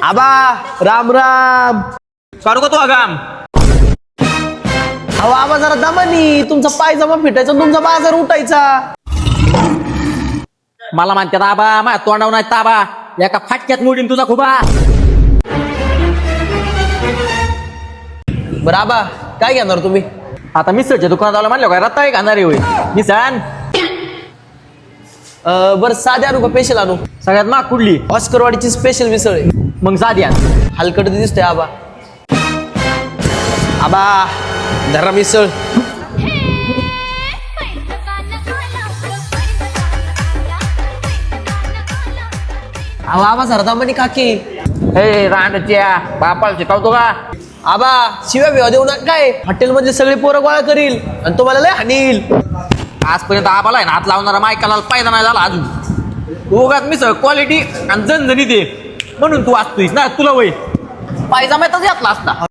आबा राम राम. काढू का तू आगाम? अहो आबा जरा दमानी, तुमचा पायजमा फिटायचा, तुमचा बाजार उठायचा. मला म्हणतात आबा, माझ्या तोंडावर नाही ताबा, एका फाटक्यात मोडीन तुझा खुबा. बरं आबा काय घेणार तुम्ही? आता मिसळच्या दुकानात आला म्हणलं काय रत्ता खाणार आहे होय मिसळ. बरं साधे आणू का स्पेशल आणू? सगळ्यात माग कुठली? ऑस्करवाडीची स्पेशल मिसळ आहे. मग साधी आण. हलकट दिसतंय आबा. आबा धरा मिसळ. अहो आबा जरा दमानी काकी. हे रांडच्या बापाला शिकवतो का? आबा शिव्या बिवा देऊ नका, काय हॉटेल मधले सगळे पोरं गोळा करील आणि तुम्हाला लय हानील. आजपर्यंत आबाला आहे ना हात लावणारा मायकाला पायदा नाही झाला अजून. उगाच मिसळ क्वालिटी आणि जनजणी दे म्हणून तू वाचतोयस ना, तुला वय पायजामा घातला असता.